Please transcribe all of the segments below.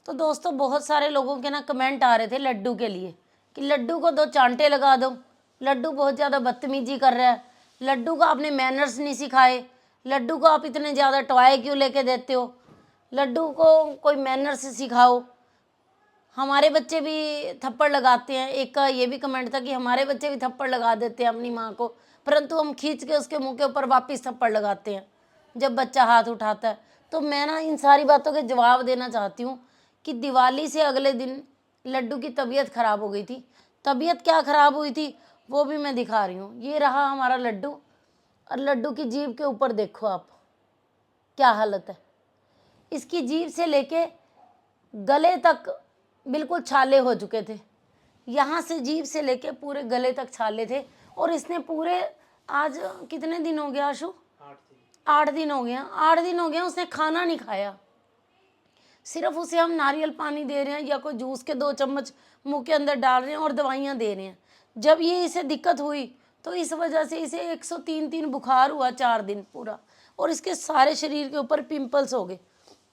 तो दोस्तों बहुत सारे लोगों के ना कमेंट आ रहे थे लड्डू के लिए कि लड्डू को 2 चांटे लगा दो, लड्डू बहुत ज़्यादा बदतमीजी कर रहा है, लड्डू को आपने मैनर्स नहीं सिखाए, लड्डू को आप इतने ज़्यादा टॉय क्यों लेके देते हो, लड्डू को कोई मैनर्स सिखाओ। हमारे बच्चे भी थप्पड़ लगाते हैं, एक का ये भी कमेंट था कि हमारे बच्चे भी थप्पड़ लगा देते हैं अपनी माँ को, परंतु हम खींच के उसके मुंह के ऊपर वापस थप्पड़ लगाते हैं जब बच्चा हाथ उठाता है। तो मैं ना इन सारी बातों के जवाब देना चाहती हूँ कि दिवाली से अगले दिन लड्डू की तबीयत खराब हो गई थी। तबीयत क्या खराब हुई थी वो भी मैं दिखा रही हूँ। ये रहा हमारा लड्डू, और लड्डू की जीभ के ऊपर देखो आप क्या हालत है। इसकी जीभ से लेके गले तक बिल्कुल छाले हो चुके थे, यहाँ से जीभ से लेके पूरे गले तक छाले थे। और इसने पूरे, आज कितने दिन हो गया आशु? 8 दिन हो गया। 8 दिन हो गया उसने खाना नहीं खाया। सिर्फ उसे हम नारियल पानी दे रहे हैं या कोई जूस के 2 चम्मच मुंह के अंदर डाल रहे हैं और दवाइयाँ दे रहे हैं। जब ये इसे दिक्कत हुई तो इस वजह से इसे 103 बुखार हुआ 4 दिन पूरा, और इसके सारे शरीर के ऊपर पिंपल्स हो गए।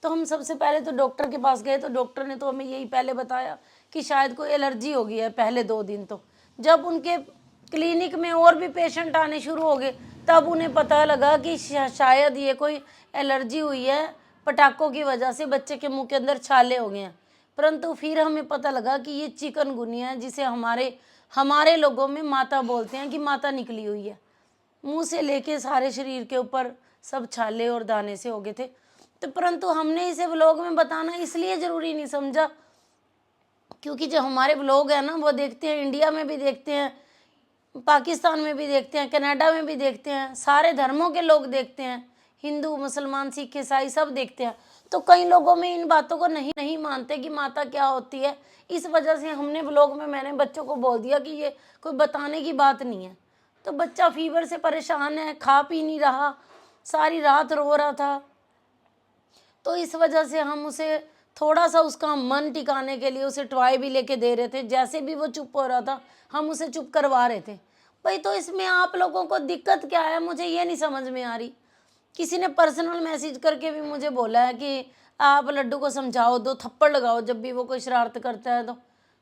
तो हम सबसे पहले तो डॉक्टर के पास गए, तो डॉक्टर ने तो हमें यही पहले बताया कि शायद कोई एलर्जी हो गई है पहले 2 दिन। तो जब उनके क्लिनिक में और भी पेशेंट आने शुरू हो गए तब उन्हें पता लगा कि शायद ये कोई एलर्जी हुई है, पटाखों की वजह से बच्चे के मुंह के अंदर छाले हो गए हैं। परंतु फिर हमें पता लगा कि ये चिकनगुनिया है, जिसे हमारे लोगों में माता बोलते हैं कि माता निकली हुई है। मुंह से लेके सारे शरीर के ऊपर सब छाले और दाने से हो गए थे। तो परंतु हमने इसे व्लॉग में बताना इसलिए ज़रूरी नहीं समझा क्योंकि जो हमारे व्लॉग है ना वो देखते हैं, इंडिया में भी देखते हैं, पाकिस्तान में भी देखते हैं, कनाडा में भी देखते हैं, सारे धर्मों के लोग देखते हैं, हिंदू मुसलमान सिख ईसाई सब देखते हैं। तो कई लोगों में इन बातों को नहीं मानते कि माता क्या होती है। इस वजह से हमने व्लॉग में मैंने बच्चों को बोल दिया कि ये कोई बताने की बात नहीं है। तो बच्चा फीवर से परेशान है, खा पी नहीं रहा, सारी रात रो रहा था। तो इस वजह से हम उसे थोड़ा सा उसका मन टिकाने के लिए उसे टॉय भी लेके दे रहे थे। जैसे भी वो चुप हो रहा था हम उसे चुप करवा रहे थे। भाई तो इसमें आप लोगों को दिक्कत क्या है, मुझे ये नहीं समझ में आ रही। किसी ने पर्सनल मैसेज करके भी मुझे बोला है कि आप लड्डू को समझाओ, 2 थप्पड़ लगाओ जब भी वो कोई शरारत करता है।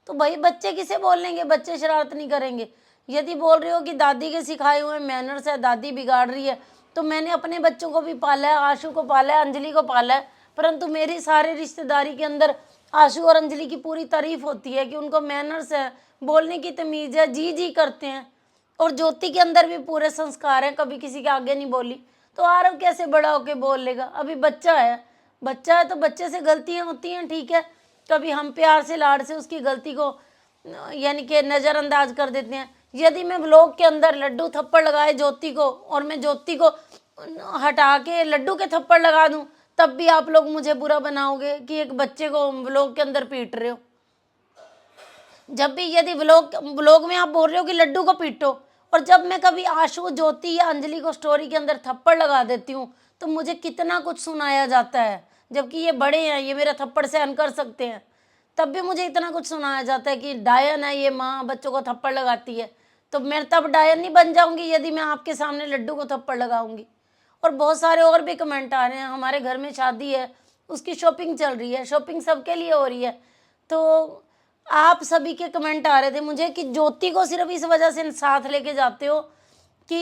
तो भाई बच्चे किसे बोलेंगे, बच्चे शरारत नहीं करेंगे। यदि बोल रहे हो कि दादी के सिखाए हुए मैनर्स है, दादी बिगाड़ रही है, तो मैंने अपने बच्चों को भी पाला है, आशु को पाला है, अंजलि को पाला है। परंतु मेरी सारे रिश्तेदारी के अंदर आशु और अंजलि की पूरी तारीफ होती है कि उनको मैनर्स है, बोलने की तमीज़ है, जी जी करते हैं। और ज्योति के अंदर भी पूरे संस्कार हैं, कभी किसी के आगे नहीं बोली। तो आरव कैसे बड़ा होके बोल लेगा, अभी बच्चा है। बच्चा है तो बच्चे से गलतियां होती हैं, ठीक है। कभी हम प्यार से लाड से उसकी गलती को यानी कि नज़रअंदाज कर देते हैं। यदि मैं व्लॉग के अंदर लड्डू थप्पड़ लगाए ज्योति को और मैं ज्योति को हटा के लड्डू के थप्पड़ लगा दूं, तब भी आप लोग मुझे बुरा बनाओगे कि एक बच्चे को व्लॉग के अंदर पीट रहे हो। जब भी यदि व्लॉग में आप बोल रहे हो कि लड्डू को पीटो, और जब मैं कभी आशु, ज्योति या अंजलि को स्टोरी के अंदर थप्पड़ लगा देती हूँ तो मुझे कितना कुछ सुनाया जाता है, जबकि ये बड़े हैं, ये मेरा थप्पड़ सहन कर सकते हैं, तब भी मुझे इतना कुछ सुनाया जाता है कि डायन है ये, माँ बच्चों को थप्पड़ लगाती है। तो मैं तब डायन नहीं बन जाऊंगी यदि मैं आपके सामने लड्डू को थप्पड़ लगाऊंगी। और बहुत सारे और भी कमेंट आ रहे हैं, हमारे घर में शादी है, उसकी शॉपिंग चल रही है, शॉपिंग सबके लिए हो रही है। तो आप सभी के कमेंट आ रहे थे मुझे कि ज्योति को सिर्फ इस वजह से साथ लेके जाते हो कि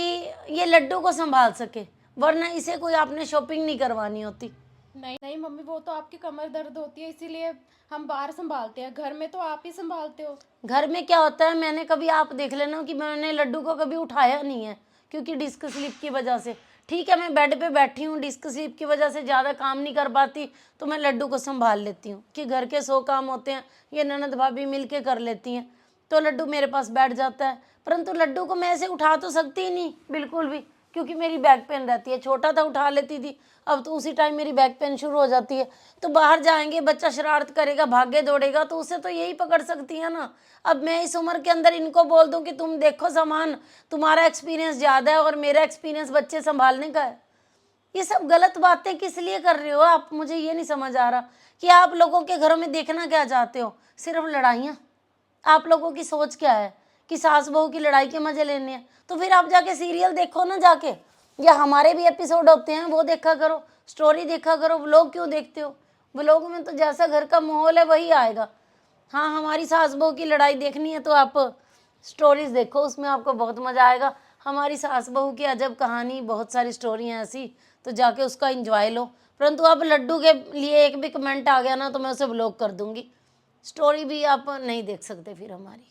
ये लड्डू को संभाल सके, वरना इसे कोई आपने शॉपिंग नहीं करवानी होती। नहीं नहीं मम्मी, वो तो आपकी कमर दर्द होती है इसीलिए हम बाहर संभालते हैं, घर में तो आप ही संभालते हो। घर में क्या होता है, मैंने कभी, आप देख लेना कि मैंने लड्डू को कभी उठाया नहीं है क्योंकि डिस्क स्लिप की वजह से। ठीक है, मैं बेड पे बैठी हूँ, डिस्क स्लिप की वजह से ज़्यादा काम नहीं कर पाती तो मैं लड्डू को संभाल लेती हूँ कि घर के 100 काम होते हैं, ये ननद भाभी मिल के कर लेती हैं, तो लड्डू मेरे पास बैठ जाता है। परंतु लड्डू को मैं ऐसे उठा तो सकती ही नहीं बिल्कुल भी, क्योंकि मेरी बैक पेन रहती है। छोटा था उठा लेती थी, अब तो उसी टाइम मेरी बैक पेन शुरू हो जाती है। तो बाहर जाएंगे, बच्चा शरारत करेगा, भागे दौड़ेगा, तो उसे तो यही पकड़ सकती है ना। अब मैं इस उम्र के अंदर इनको बोल दूं कि तुम देखो सामान, तुम्हारा एक्सपीरियंस ज़्यादा है और मेरा एक्सपीरियंस बच्चे संभालने का है। ये सब गलत बातें किस लिए कर रहे हो आप, मुझे ये नहीं समझ आ रहा कि आप लोगों के घरों में देखना क्या चाहते हो, सिर्फ लड़ाइयाँ। आप लोगों की सोच क्या है कि सास बहू की लड़ाई के मजे लेने हैं, तो फिर आप जाके सीरियल देखो ना जाके, या हमारे भी एपिसोड होते हैं वो देखा करो, स्टोरी देखा करो, व्लॉग क्यों देखते हो। व्लॉग में तो जैसा घर का माहौल है वही आएगा। हाँ, हमारी सास बहू की लड़ाई देखनी है तो आप स्टोरीज देखो, उसमें आपको बहुत मज़ा आएगा। हमारी सास बहू की अजब कहानी, बहुत सारी स्टोरी हैं ऐसी, तो जाके उसका एंजॉय लो। परंतु अब लड्डू के लिए एक भी कमेंट आ गया ना तो मैं उसे ब्लॉक कर दूंगी, स्टोरी भी आप नहीं देख सकते फिर हमारी।